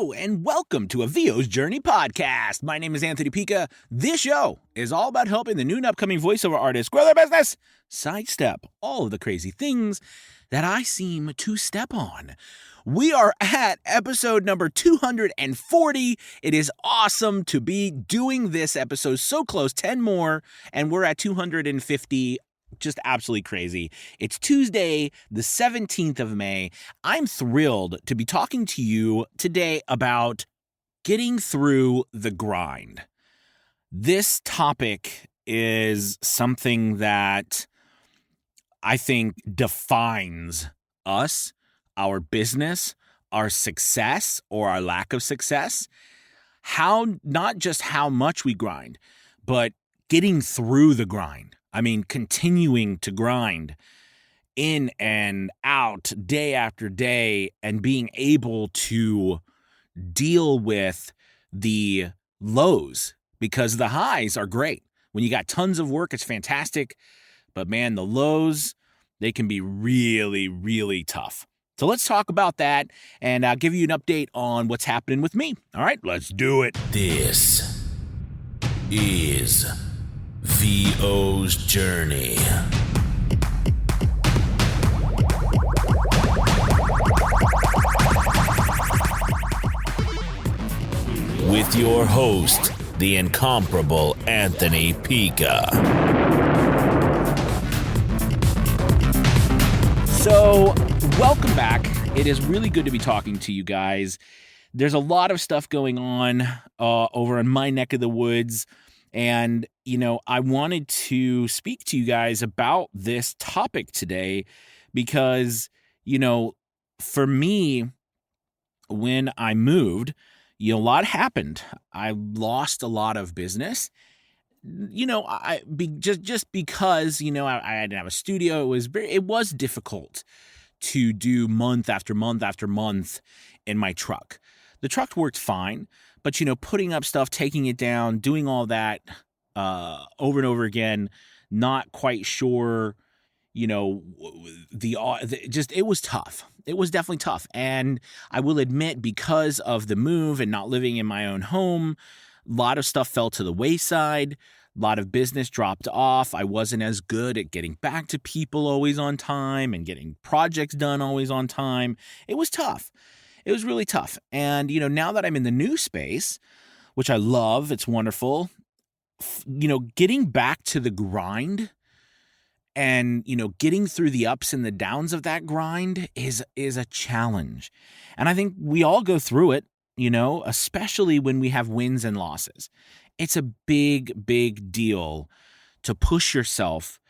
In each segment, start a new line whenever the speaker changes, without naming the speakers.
Hello and welcome to a VO's Journey podcast. My name is Anthony Pica. This show is all about helping the new and upcoming voiceover artists grow their business, sidestep all of the crazy things that I seem to step on. We are at episode number 240. It is awesome to be doing this episode so close, 10 more, and we're at 250. Just absolutely crazy. It's Tuesday, the 17th of May. I'm thrilled to be talking to you today about getting through the grind. This topic is something that I think defines us, our business, our success or our lack of success. Not just how much we grind, but getting through the grind. I mean, continuing to grind in and out day after day and being able to deal with the lows, because the highs are great. When you got tons of work, it's fantastic. But man, the lows, they can be really, really tough. So let's talk about that and I'll give you an update on what's happening with me. All right, let's do it.
This is VO's Journey. With your host, the incomparable Anthony Pica.
So, welcome back. It is really good to be talking to you guys. There's a lot of stuff going on over in my neck of the woods. And, I wanted to speak to you guys about this topic today because, for me, when I moved, a lot happened. I lost a lot of business. Just because, I didn't have a studio, it was difficult to do month after month after month in my truck. The truck worked fine, but, putting up stuff, taking it down, doing all that over and over again, not quite sure, it was tough. It was definitely tough. And I will admit, because of the move and not living in my own home, a lot of stuff fell to the wayside. A lot of business dropped off. I wasn't as good at getting back to people always on time and getting projects done always on time. It was tough. It was really tough. And, now that I'm in the new space, which I love, it's wonderful, getting back to the grind and, getting through the ups and the downs of that grind is a challenge. And I think we all go through it, especially when we have wins and losses. It's a big, big deal to push yourself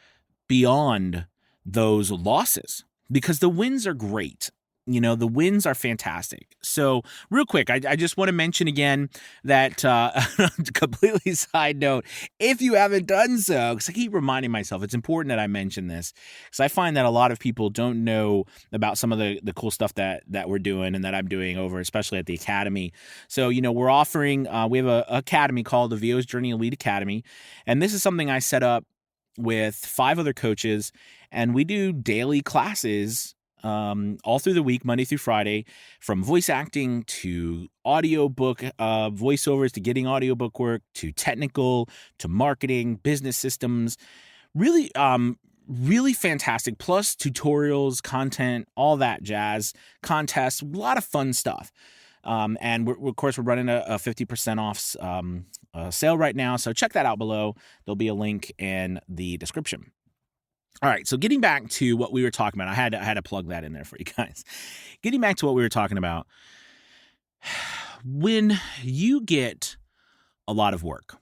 beyond those losses because the wins are great. The wins are fantastic. So real quick, I just want to mention again that completely side note, if you haven't done so, because I keep reminding myself, it's important that I mention this because I find that a lot of people don't know about some of the cool stuff that we're doing and that I'm doing over, especially at the Academy. So, we're offering, we have an academy called the VO's Journey Elite Academy. And this is something I set up with 5 other coaches, and we do daily classes all through the week, Monday through Friday, from voice acting to audiobook voiceovers to getting audiobook work to technical to marketing, business systems, really fantastic, plus tutorials, content, all that jazz, contests, a lot of fun stuff. And we're running a 50% off sale right now. So check that out below. There'll be a link in the description. All right, so getting back to what we were talking about, I had to plug that in there for you guys. Getting back to what we were talking about, when you get a lot of work,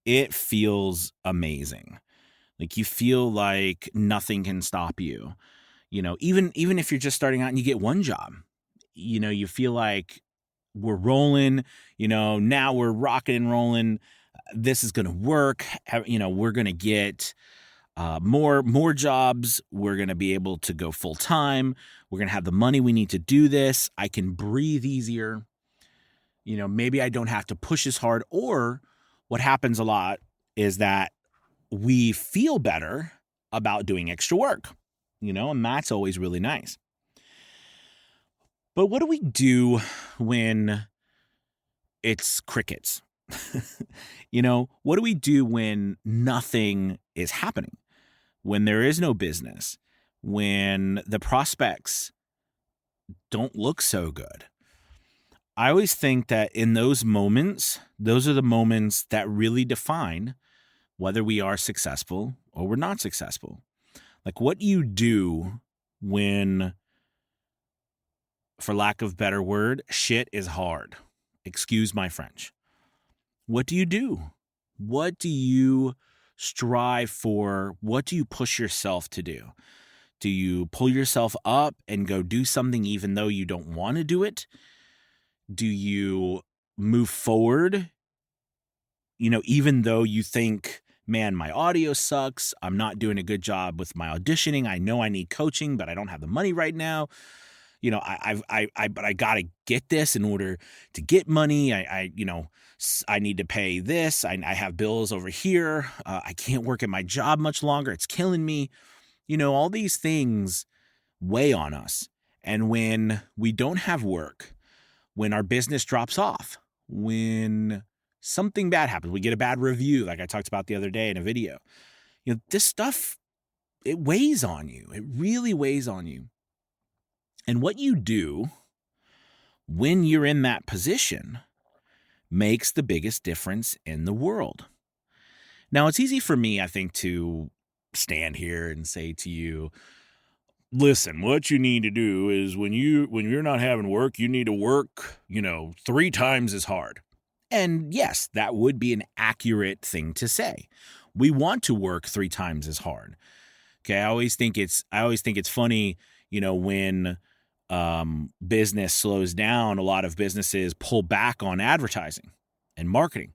it feels amazing. Like you feel like nothing can stop you. Even if you're just starting out and you get one job, you feel like we're rolling. Now we're rocking and rolling. This is going to work. We're going to get more jobs. We're going to be able to go full time. We're going to have the money we need to do this. I can breathe easier. Maybe I don't have to push as hard. Or what happens a lot is that we feel better about doing extra work, and that's always really nice. But what do we do when it's crickets? What do we do when nothing is happening? When there is no business? When the prospects don't look so good? I always think that in those moments, those are the moments that really define whether we are successful or we're not successful. Like, what do you do when, for lack of a better word, shit is hard? Excuse my French. What do you do? What do you strive for? What do you push yourself to do? Do you pull yourself up and go do something even though you don't want to do it? Do you move forward, even though you think, man, my audio sucks, I'm not doing a good job with my auditioning, I know I need coaching, but I don't have the money right now. But I gotta get this in order to get money. I need to pay this. I have bills over here. I can't work at my job much longer. It's killing me. All these things weigh on us. And when we don't have work, when our business drops off, when something bad happens, we get a bad review, like I talked about the other day in a video, this stuff, it weighs on you. It really weighs on you. And what you do when you're in that position makes the biggest difference in the world. Now, it's easy for me, I think, to stand here and say to you, listen, what you need to do is when you're not having work, you need to work, 3 times as hard. And yes, that would be an accurate thing to say. We want to work 3 times as hard. Okay, I always think it's funny, when business slows down, a lot of businesses pull back on advertising and marketing.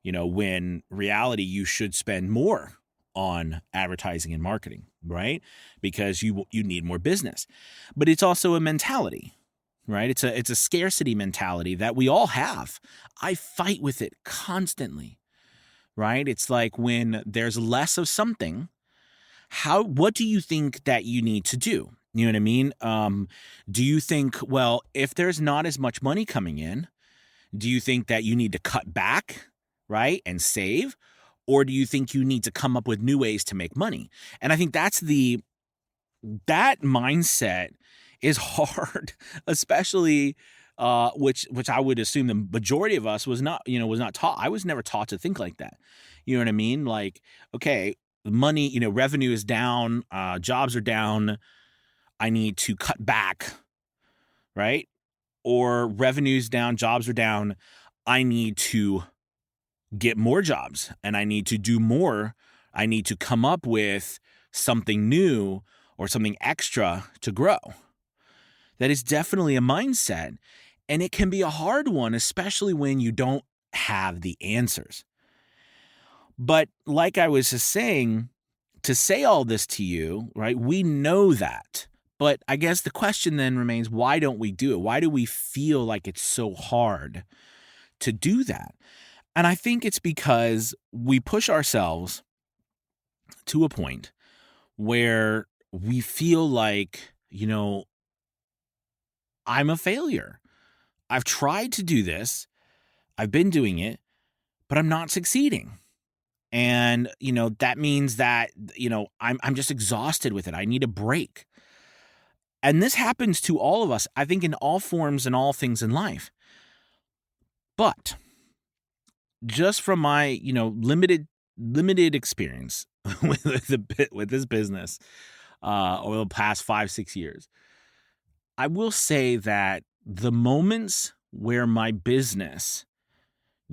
When reality, you should spend more on advertising and marketing, right? Because you need more business. But it's also a mentality, right? It's a scarcity mentality that we all have. I fight with it constantly, right? It's like when there's less of something, what do you think that you need to do? You know what I mean? Do you think, well, if there's not as much money coming in, do you think that you need to cut back, right, and save? Or do you think you need to come up with new ways to make money? And I think that mindset is hard, especially which I would assume the majority of us was not taught. I was never taught to think like that. You know what I mean? Like, okay, money, revenue is down, jobs are down, I need to cut back, right? Or revenue's down, jobs are down, I need to get more jobs and I need to do more. I need to come up with something new or something extra to grow. That is definitely a mindset, and it can be a hard one, especially when you don't have the answers. But like I was just saying, to say all this to you, right, we know that. But I guess the question then remains, why don't we do it? Why do we feel like it's so hard to do that? And I think it's because we push ourselves to a point where we feel like, I'm a failure. I've tried to do this. I've been doing it, but I'm not succeeding. And, that means that, I'm just exhausted with it. I need a break. And this happens to all of us, I think, in all forms and all things in life. But just from my, limited experience with this business over the past 5-6 years, I will say that the moments where my business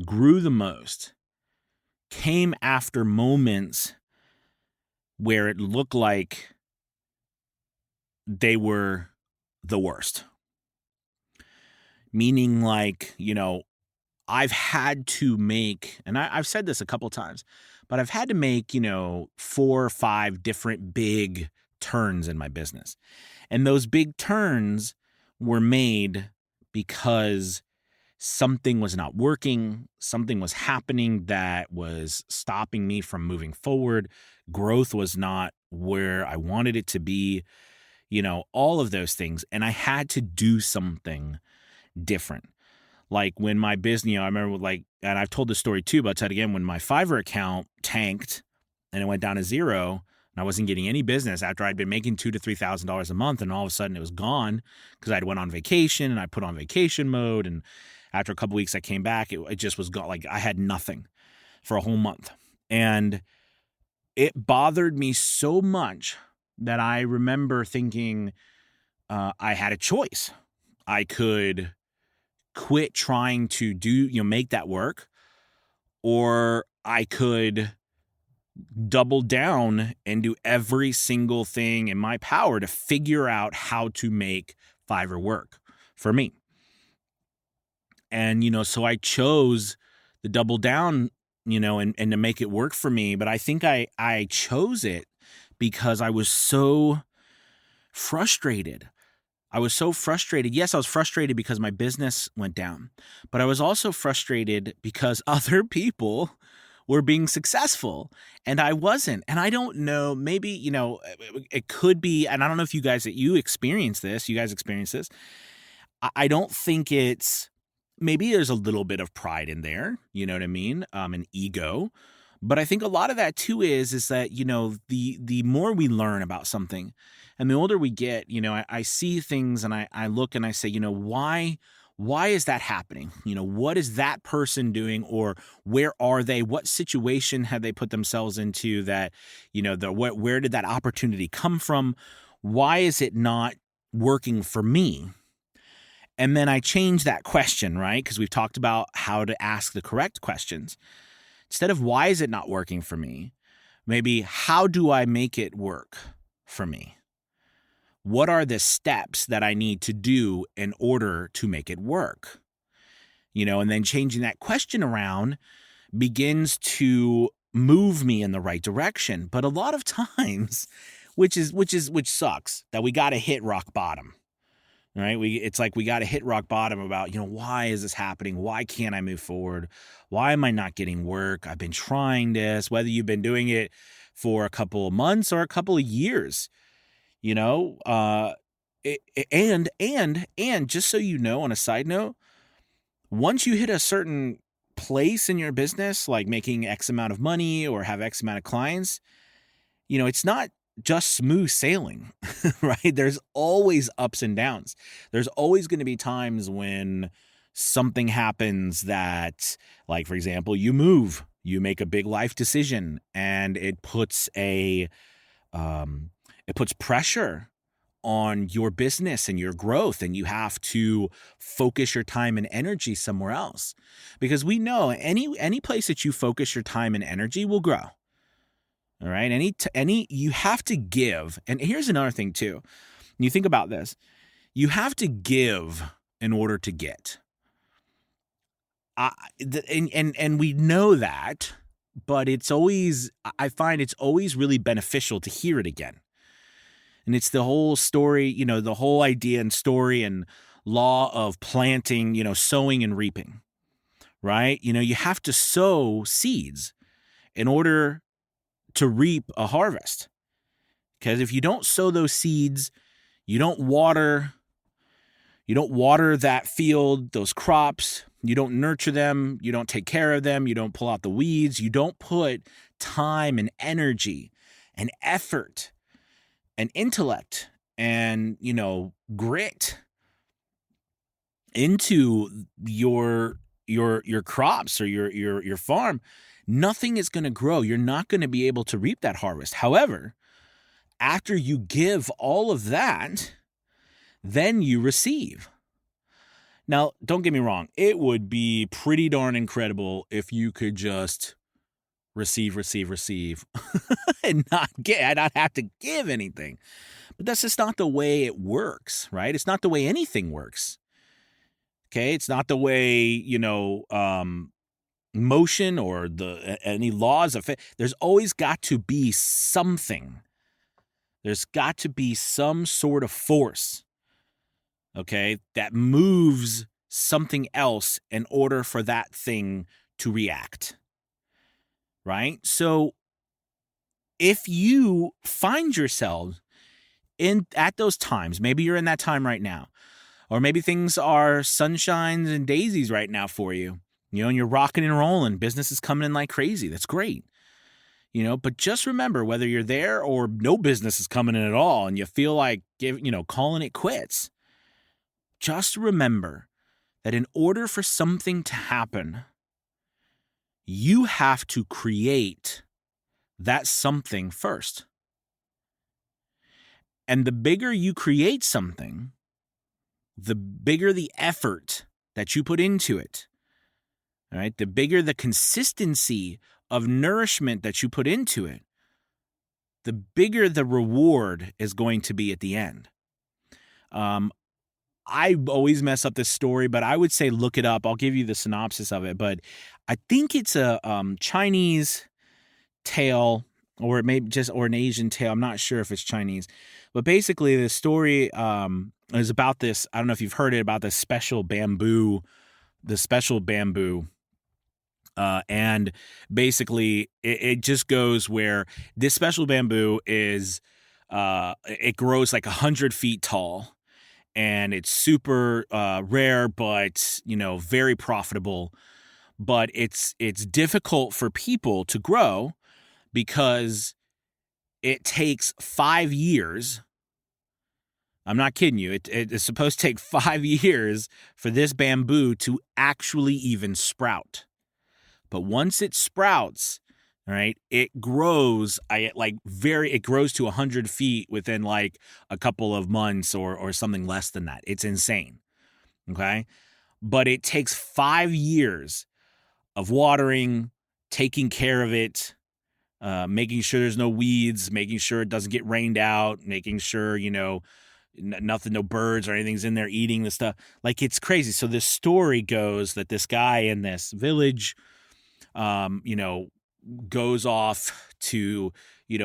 grew the most came after moments where it looked like they were the worst. Meaning, like, I've had to make, and I've said this a couple times, but I've had to make, 4 or 5 different big turns in my business. And those big turns were made because something was not working, something was happening that was stopping me from moving forward. Growth was not where I wanted it to be, all of those things. And I had to do something different. Like when my business, I remember and I've told this story too, but I'll tell it again, when my Fiverr account tanked and it went down to zero and I wasn't getting any business after I'd been making $2,000 to $3,000 a month, and all of a sudden it was gone because I'd went on vacation and I put on vacation mode. And after a couple weeks I came back, it just was gone. Like I had nothing for a whole month. And it bothered me so much that I remember thinking I had a choice. I could quit trying to make that work, or I could double down and do every single thing in my power to figure out how to make Fiverr work for me. And, so I chose the double down, and to make it work for me. But I think I chose it because I was so frustrated. Yes, I was frustrated because my business went down, but I was also frustrated because other people were being successful and I wasn't. And I don't know, maybe, it could be, and I don't know if you guys experience this. I don't think maybe there's a little bit of pride in there, you know what I mean? An ego. But I think a lot of that too is that, the more we learn about something and the older we get, I see things and I look and I say, why is that happening? What is that person doing, or where are they? What situation have they put themselves into that, where did that opportunity come from? Why is it not working for me? And then I change that question, right? Because we've talked about how to ask the correct questions. Instead of why is it not working for me, maybe how do I make it work for me? What are the steps that I need to do in order to make it work? And then changing that question around begins to move me in the right direction. But a lot of times, which sucks, that we got to hit rock bottom. Right? It's like we got to hit rock bottom about, why is this happening? Why can't I move forward? Why am I not getting work? I've been trying this, whether you've been doing it for a couple of months or a couple of years, and just so you know, on a side note, once you hit a certain place in your business, like making X amount of money or have X amount of clients, it's not just smooth sailing, right? There's always ups and downs. There's always going to be times when something happens that, like, for example, you move, you make a big life decision, and it puts pressure on your business and your growth, and you have to focus your time and energy somewhere else. Because we know any place that you focus your time and energy will grow. All right. You have to give. And here's another thing too. You think about this. You have to give in order to get. And we know that, but I find it's always really beneficial to hear it again. And it's the whole story, the whole idea and story and law of planting, sowing and reaping, right? You have to sow seeds in order to reap a harvest. Because if you don't sow those seeds, you don't water that field, those crops, you don't nurture them, you don't take care of them, you don't pull out the weeds, you don't put time and energy and effort and intellect and, grit into your crops or your farm, nothing is going to grow. You're not going to be able to reap that harvest. However, after you give all of that, then you receive. Now, don't get me wrong. It would be pretty darn incredible if you could just receive, and not have to give anything. But that's just not the way it works, right? It's not the way anything works. Okay? It's not the way, motion or any laws of it. There's always got to be something. There's got to be some sort of force, okay, that moves something else in order for that thing to react, right? So if you find yourself at those times, maybe you're in that time right now, Or maybe things are sunshines and daisies right now for you. And you're rocking and rolling. Business is coming in like crazy. That's great. But just remember, whether you're there or no business is coming in at all and you feel like calling it quits, just remember that in order for something to happen, you have to create that something first. And the bigger you create something, the bigger the effort that you put into it. All right? The bigger the consistency of nourishment that you put into it, the bigger the reward is going to be at the end. I always mess up this story, but I would say look it up. I'll give you the synopsis of it, but I think it's a Chinese tale, or it may just or an Asian tale. I'm not sure if it's Chinese, but basically the story is about this. I don't know if you've heard it about this special bamboo. And basically it just goes where this special bamboo is, it grows like 100 feet tall, and it's super rare, but very profitable. But it's difficult for people to grow because it takes 5 years. I'm not kidding you. It's supposed to take 5 years for this bamboo to actually even sprout. But once it sprouts, all right, it grows. It grows to 100 feet within like a couple of months or something less than that. It's insane. Okay, but it takes 5 years of watering, taking care of it, making sure there's no weeds, making sure it doesn't get rained out, making sure nothing, no birds or anything's in there eating the stuff. Like, it's crazy. So this story goes that this guy in this village, goes off to,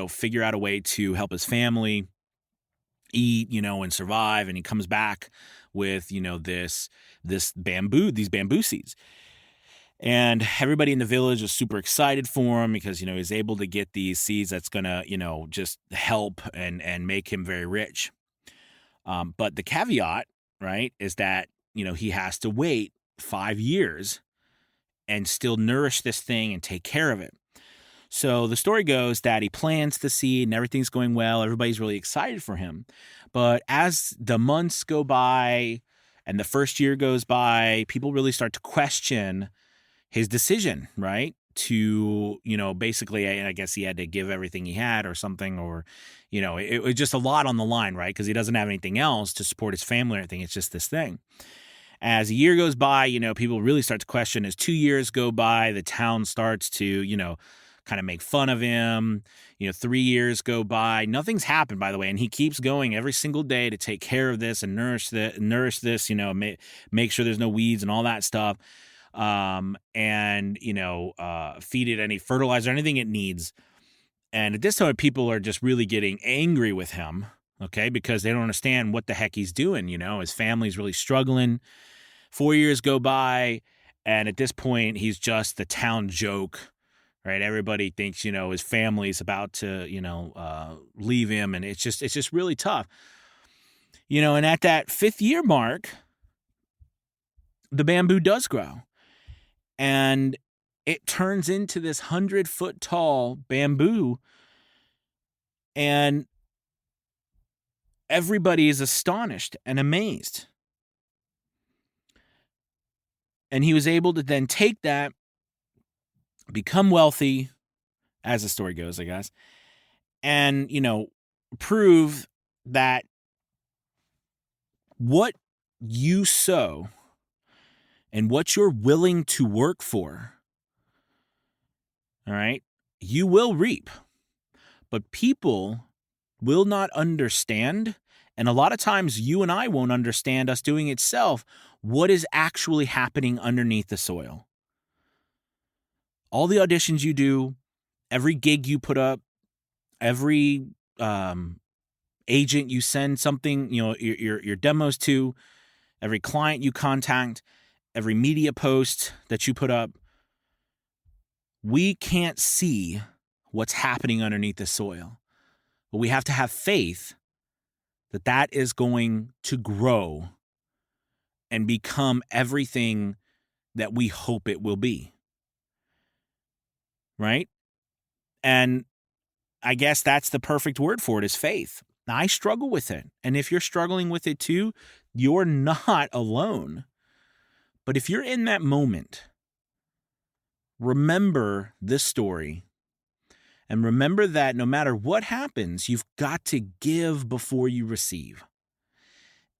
figure out a way to help his family eat, and survive. And he comes back with, these bamboo seeds. And everybody in the village is super excited for him because, he's able to get these seeds that's going to, just help and make him very rich. But the caveat, right, is that, he has to wait 5 years and still nourish this thing and take care of it. So the story goes that he plants the seed and everything's going well. Everybody's really excited for him. But as the months go by and the first year goes by, people really start to question his decision, right? To, basically, I guess he had to give everything he had or something, or, it was just a lot on the line, right? Because he doesn't have anything else to support his family or anything. It's just this thing. As a year goes by, people really start to question. As 2 years go by, the town starts to, kind of make fun of him. 3 years go by. Nothing's happened, by the way. And he keeps going every single day to take care of this and nourish this, make sure there's no weeds and all that stuff. Feed it any fertilizer, anything it needs. And at this time, people are just really getting angry with him, okay, because they don't understand what the heck he's doing. His family's really struggling. 4 years go by, and at this point, he's just the town joke, right? Everybody thinks, his family's about to, leave him, and it's just really tough. And at that 5th year mark, the bamboo does grow, and it turns into this 100-foot tall bamboo, and everybody is astonished and amazed. And he was able to then take that, become wealthy, as the story goes, I guess, and, prove that what you sow and what you're willing to work for, all right, you will reap. But people will not understand, and a lot of times you and I won't understand us doing itself, what is actually happening underneath the soil. All the auditions you do, every gig you put up, every agent you send something, your demos to, every client you contact, every media post that you put up, we can't see what's happening underneath the soil. But we have to have faith that that is going to grow and become everything that we hope it will be. Right? And I guess that's the perfect word for it, is faith. Now, I struggle with it. And if you're struggling with it too, you're not alone. But if you're in that moment, remember this story. And remember that no matter what happens, you've got to give before you receive.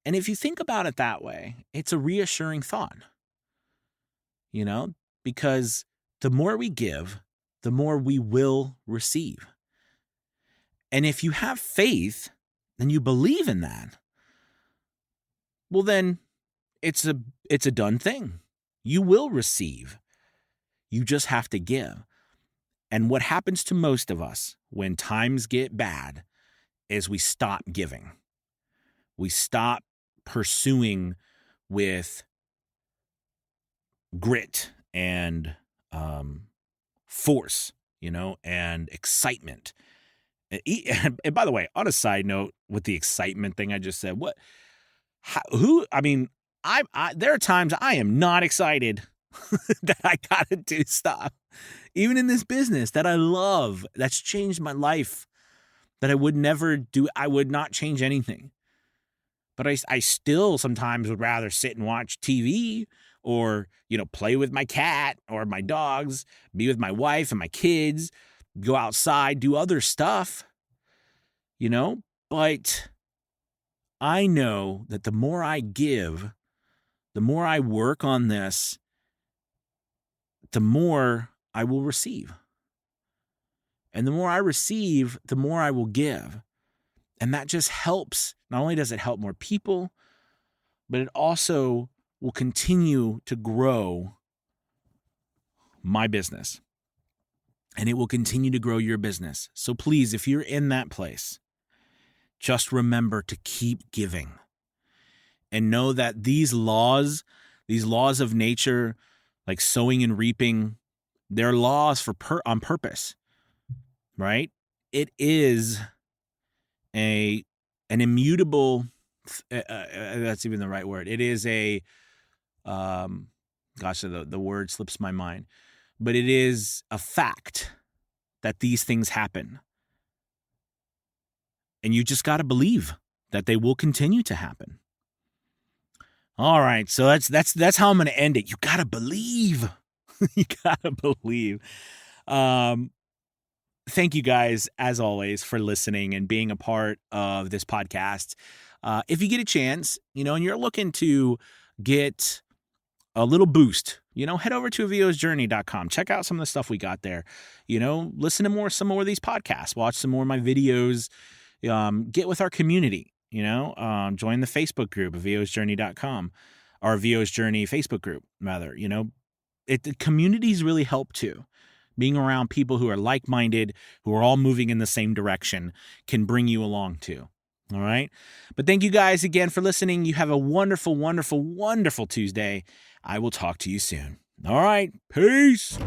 And if you think about it that way, it's a reassuring thought. Because the more we give, the more we will receive. And if you have faith and you believe in that, well, then it's a done thing. You will receive. You just have to give. And what happens to most of us when times get bad is we stop giving. We stop pursuing with grit and force, and excitement. And by the way, on a side note, with the excitement thing I just said, there are times I am not excited that I gotta do stuff, even in this business that I love, that's changed my life, that I would never do. I would not change anything. But I still sometimes would rather sit and watch TV or, play with my cat or my dogs, be with my wife and my kids, go outside, do other stuff, but I know that the more I give, the more I work on this, the more I will receive. And the more I receive, the more I will give. And that just helps. Not only does it help more people, but it also will continue to grow my business. And it will continue to grow your business. So please, if you're in that place, just remember to keep giving. And know that these laws of nature, like sowing and reaping, they're laws on purpose, right? It is an immutable, that's even the right word. It is the word slips my mind, but it is a fact that these things happen. And you just got to believe that they will continue to happen. All right, so that's how I'm going to end it. You got to believe. You got to believe. Thank you guys, as always, for listening and being a part of this podcast. If you get a chance, and you're looking to get a little boost, head over to VOsJourney.com. Check out some of the stuff we got there. Listen to some more of these podcasts. Watch some more of my videos. Get with our community. Join the Facebook group of VOsJourney.com, or VO's Journey Facebook group, rather. The communities really help too. Being around people who are like-minded, who are all moving in the same direction, can bring you along too. All right? But thank you guys again for listening. You have a wonderful, wonderful, wonderful Tuesday. I will talk to you soon. All right. Peace.